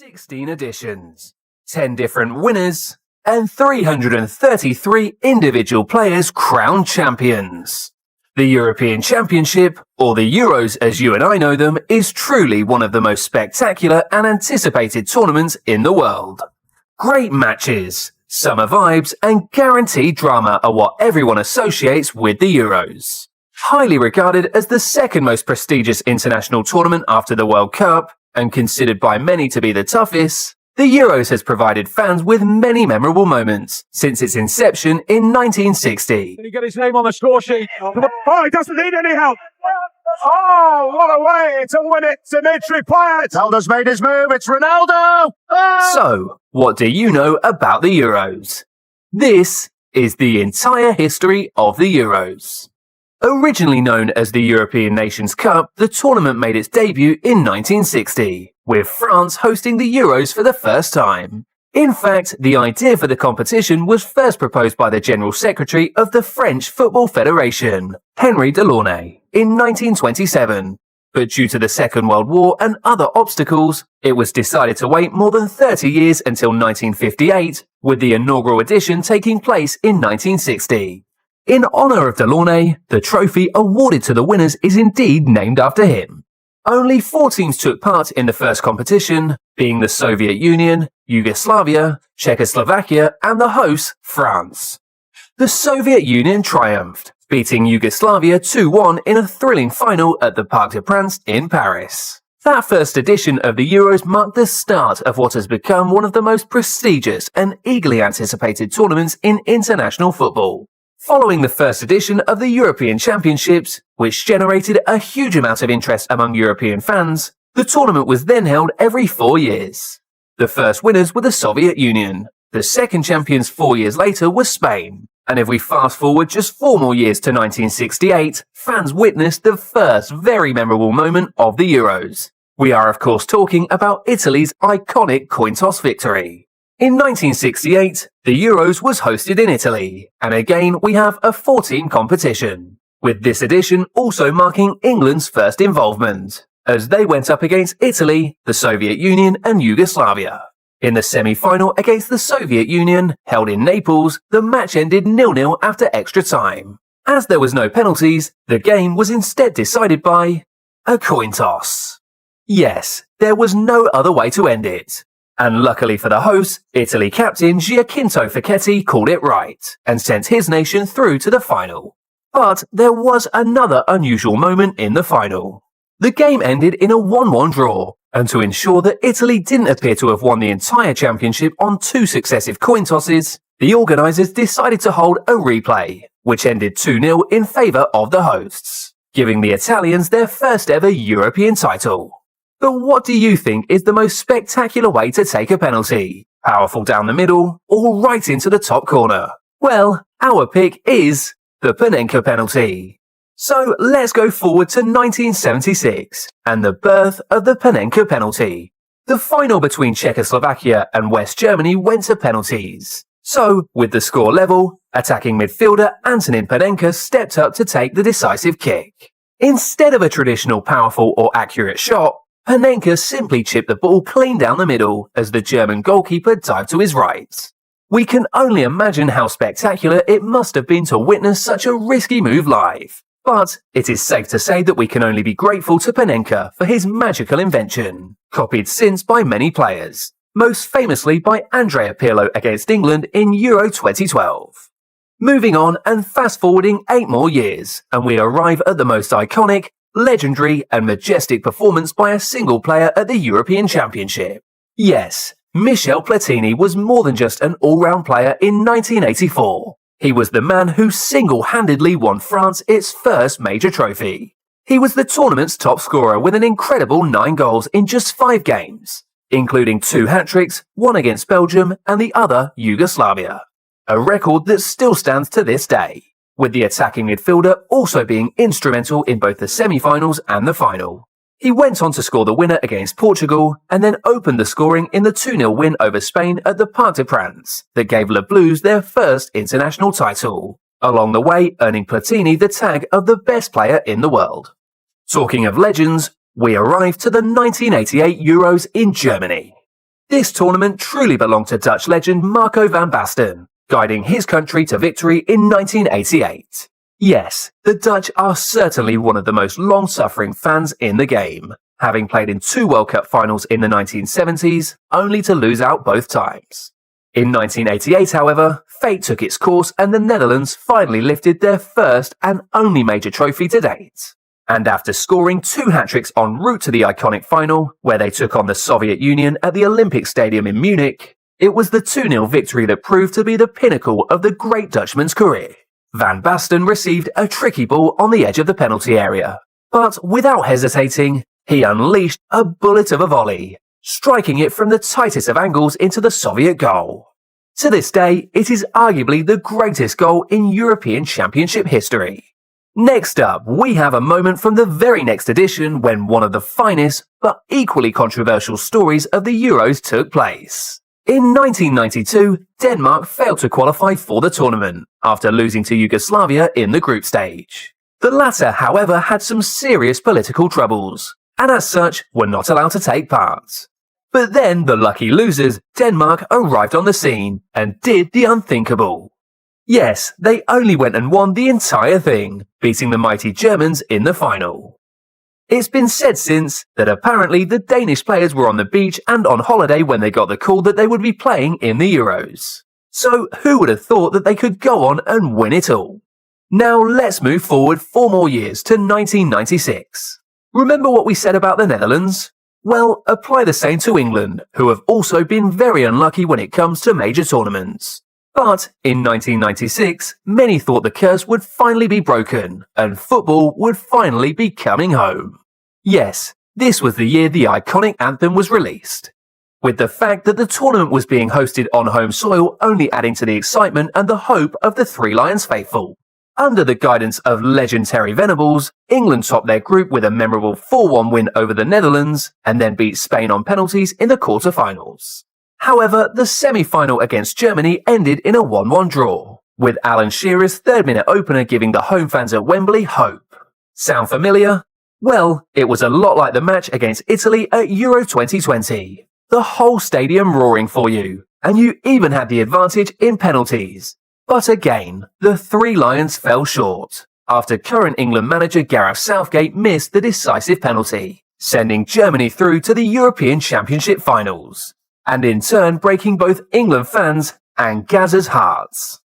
16 editions, 10 different winners, and 333 individual players crowned champions. The European Championship, or the Euros as you and I know them, is truly one of the most spectacular and anticipated tournaments in the world. Great matches, summer vibes, and guaranteed drama are what everyone associates with the Euros. Highly regarded as the second most prestigious international tournament after the World Cup, and considered by many to be the toughest, the Euros has provided fans with many memorable moments since its inception in 1960. Did he get his name on the score sheet? Oh, he doesn't need any help. Oh, what a way to win it, Dimitri Payet. Ronaldo's made his move, it's Ronaldo! Oh! So, what do you know about the Euros? This is the entire history of the Euros. Originally known as the European Nations Cup, the tournament made its debut in 1960, with France hosting the Euros for the first time. In fact, the idea for the competition was first proposed by the General Secretary of the French Football Federation, Henri Delaunay, in 1927. But due to the Second World War and other obstacles, it was decided to wait more than 30 years until 1958, with the inaugural edition taking place in 1960. In honour of Delaunay, the trophy awarded to the winners is indeed named after him. Only 4 teams took part in the first competition, being the Soviet Union, Yugoslavia, Czechoslovakia, and the host, France. The Soviet Union triumphed, beating Yugoslavia 2-1 in a thrilling final at the Parc des Princes in Paris. That first edition of the Euros marked the start of what has become one of the most prestigious and eagerly anticipated tournaments in international football. Following the first edition of the European Championships, which generated a huge amount of interest among European fans, the tournament was then held every 4 years. The first winners were the Soviet Union. The second champions 4 years later was Spain. And if we fast forward just 4 more years to 1968, fans witnessed the first very memorable moment of the Euros. We are of course talking about Italy's iconic coin toss victory. In 1968, the Euros was hosted in Italy, and again we have a 4-team competition, with this edition also marking England's first involvement, as they went up against Italy, the Soviet Union and Yugoslavia. In the semi-final against the Soviet Union, held in Naples, the match ended 0-0 after extra time. As there was no penalties, the game was instead decided by a coin toss. Yes, there was no other way to end it. And luckily for the hosts, Italy captain Giacinto Facchetti called it right and sent his nation through to the final. But there was another unusual moment in the final. The game ended in a 1-1 draw, and to ensure that Italy didn't appear to have won the entire championship on 2 successive coin tosses, the organisers decided to hold a replay, which ended 2-0 in favour of the hosts, giving the Italians their first ever European title. But what do you think is the most spectacular way to take a penalty? Powerful down the middle, or right into the top corner? Well, our pick is the Panenka penalty. So let's go forward to 1976 and the birth of the Panenka penalty. The final between Czechoslovakia and West Germany went to penalties. So, with the score level, attacking midfielder Antonin Panenka stepped up to take the decisive kick. Instead of a traditional powerful or accurate shot, Panenka simply chipped the ball clean down the middle as the German goalkeeper dived to his right. We can only imagine how spectacular it must have been to witness such a risky move live. But it is safe to say that we can only be grateful to Panenka for his magical invention, copied since by many players, most famously by Andrea Pirlo against England in Euro 2012. Moving on and fast forwarding 8 more years, and we arrive at the most iconic, legendary and majestic performance by a single player at the European Championship. Yes, Michel Platini was more than just an all-round player in 1984. He was the man who single-handedly won France its first major trophy. He was the tournament's top scorer with an incredible 9 goals in just 5 games, including 2 hat-tricks, one against Belgium and the other Yugoslavia. A record that still stands to this day, with the attacking midfielder also being instrumental in both the semi-finals and the final. He went on to score the winner against Portugal and then opened the scoring in the 2-0 win over Spain at the Parc des Princes that gave Les Bleus their first international title, along the way earning Platini the tag of the best player in the world. Talking of legends, we arrive to the 1988 Euros in Germany. This tournament truly belonged to Dutch legend Marco van Basten, guiding his country to victory in 1988. Yes, the Dutch are certainly one of the most long-suffering fans in the game, having played in 2 World Cup finals in the 1970s, only to lose out both times. In 1988, however, fate took its course and the Netherlands finally lifted their first and only major trophy to date. And after scoring 2 hat-tricks en route to the iconic final, where they took on the Soviet Union at the Olympic Stadium in Munich, it was the 2-0 victory that proved to be the pinnacle of the great Dutchman's career. Van Basten received a tricky ball on the edge of the penalty area, but without hesitating, he unleashed a bullet of a volley, striking it from the tightest of angles into the Soviet goal. To this day, it is arguably the greatest goal in European Championship history. Next up, we have a moment from the very next edition when one of the finest, but equally controversial stories of the Euros took place. In 1992, Denmark failed to qualify for the tournament, after losing to Yugoslavia in the group stage. The latter, however, had some serious political troubles, and as such, were not allowed to take part. But then the lucky losers, Denmark, arrived on the scene, and did the unthinkable. Yes, they only went and won the entire thing, beating the mighty Germans in the final. It's been said since that apparently the Danish players were on the beach and on holiday when they got the call that they would be playing in the Euros. So who would have thought that they could go on and win it all? Now let's move forward 4 more years to 1996. Remember what we said about the Netherlands? Well, apply the same to England, who have also been very unlucky when it comes to major tournaments. But in 1996, many thought the curse would finally be broken, and football would finally be coming home. Yes, this was the year the iconic anthem was released, with the fact that the tournament was being hosted on home soil only adding to the excitement and the hope of the Three Lions faithful. Under the guidance of legend Terry Venables, England topped their group with a memorable 4-1 win over the Netherlands, and then beat Spain on penalties in the quarter-finals. However, the semi-final against Germany ended in a 1-1 draw, with Alan Shearer's 3rd-minute opener giving the home fans at Wembley hope. Sound familiar? Well, it was a lot like the match against Italy at Euro 2020. The whole stadium roaring for you, and you even had the advantage in penalties. But again, the Three Lions fell short, after current England manager Gareth Southgate missed the decisive penalty, sending Germany through to the European Championship finals, and in turn breaking both England fans and Gazza's hearts.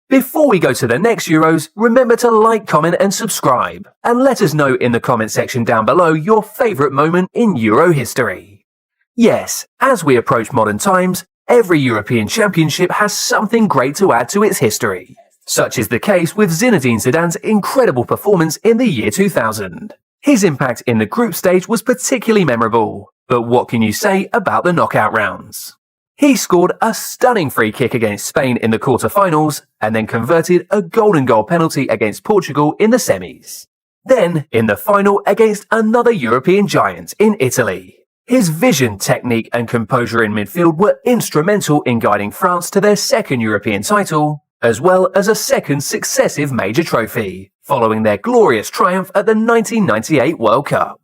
Before we go to the next Euros, remember to like, comment and subscribe, and let us know in the comment section down below your favourite moment in Euro history. Yes, as we approach modern times, every European Championship has something great to add to its history. Such is the case with Zinedine Zidane's incredible performance in the year 2000. His impact in the group stage was particularly memorable, but what can you say about the knockout rounds? He scored a stunning free kick against Spain in the quarter-finals, and then converted a golden goal penalty against Portugal in the semis. Then, in the final against another European giant in Italy. His vision, technique and composure in midfield were instrumental in guiding France to their 2nd European title, as well as a 2nd successive major trophy, following their glorious triumph at the 1998 World Cup.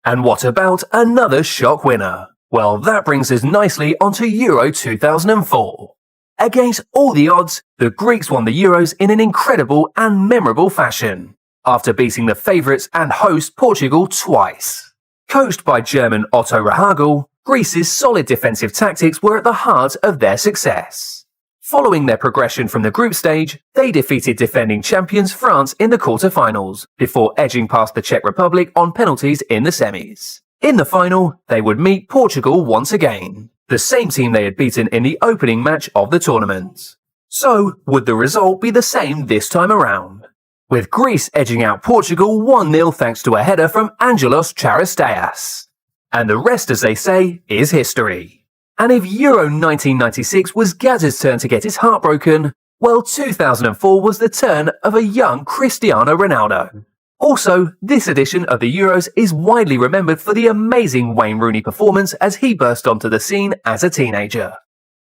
And what about another shock winner? Well, that brings us nicely onto Euro 2004. Against all the odds, the Greeks won the Euros in an incredible and memorable fashion, after beating the favourites and host Portugal twice. Coached by German Otto Rehhagel, Greece's solid defensive tactics were at the heart of their success. Following their progression from the group stage, they defeated defending champions France in the quarter-finals, before edging past the Czech Republic on penalties in the semis. In the final, they would meet Portugal once again, the same team they had beaten in the opening match of the tournament. So, would the result be the same this time around? With Greece edging out Portugal 1-0 thanks to a header from Angelos Charisteas. And the rest, as they say, is history. And if Euro 1996 was Gazza's turn to get his heart broken, well, 2004 was the turn of a young Cristiano Ronaldo. Also, this edition of the Euros is widely remembered for the amazing Wayne Rooney performance as he burst onto the scene as a teenager.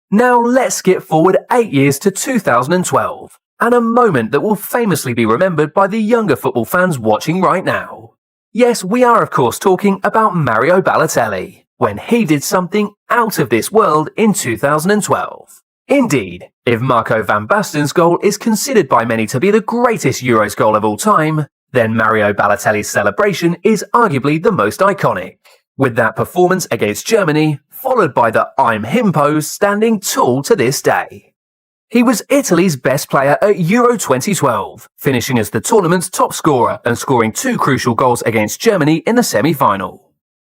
Now let's skip forward 8 years to 2012. And a moment that will famously be remembered by the younger football fans watching right now. Yes, we are of course talking about Mario Balotelli, when he did something out of this world in 2012. Indeed, if Marco van Basten's goal is considered by many to be the greatest Euros goal of all time, then Mario Balotelli's celebration is arguably the most iconic, with that performance against Germany followed by the I'm him pose standing tall to this day. He was Italy's best player at Euro 2012, finishing as the tournament's top scorer and scoring 2 crucial goals against Germany in the semi-final.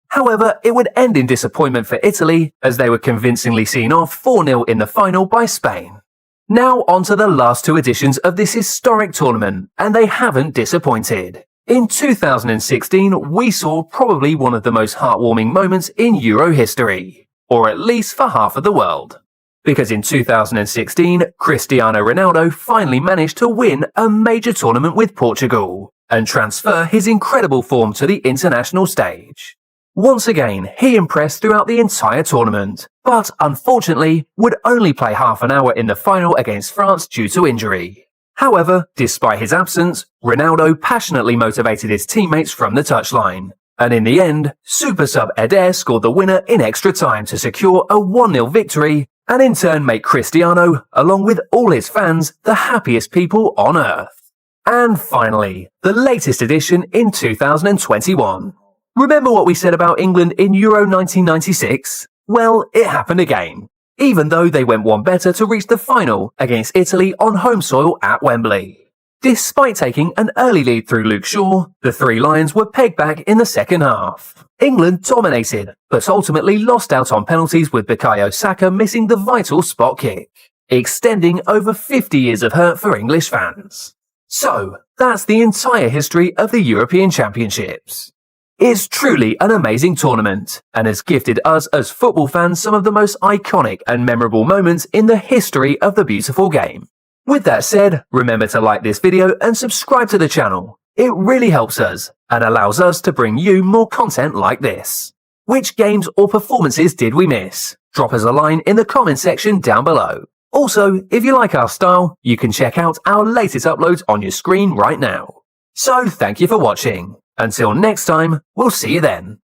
However, it would end in disappointment for Italy as they were convincingly seen off 4-0 in the final by Spain. Now on to the last 2 editions of this historic tournament, and they haven't disappointed. In 2016, we saw probably one of the most heartwarming moments in Euro history, or at least for half of the world. Because in 2016, Cristiano Ronaldo finally managed to win a major tournament with Portugal and transfer his incredible form to the international stage. Once again, he impressed throughout the entire tournament, but unfortunately would only play half an hour in the final against France due to injury. However, despite his absence, Ronaldo passionately motivated his teammates from the touchline, and in the end, super sub Eder scored the winner in extra time to secure a 1-0 victory, and in turn make Cristiano, along with all his fans, the happiest people on earth. And finally, the latest edition in 2021. Remember what we said about England in Euro 1996? Well, it happened again, even though they went one better to reach the final against Italy on home soil at Wembley. Despite taking an early lead through Luke Shaw, the 3 Lions were pegged back in the second half. England dominated, but ultimately lost out on penalties with Bukayo Saka missing the vital spot kick, extending over 50 years of hurt for English fans. So, that's the entire history of the European Championships. It's truly an amazing tournament, and has gifted us as football fans some of the most iconic and memorable moments in the history of the beautiful game. With that said, remember to like this video and subscribe to the channel. It really helps us, and allows us to bring you more content like this. Which games or performances did we miss? Drop us a line in the comment section down below. Also, if you like our style, you can check out our latest uploads on your screen right now. So thank you for watching. Until next time, we'll see you then.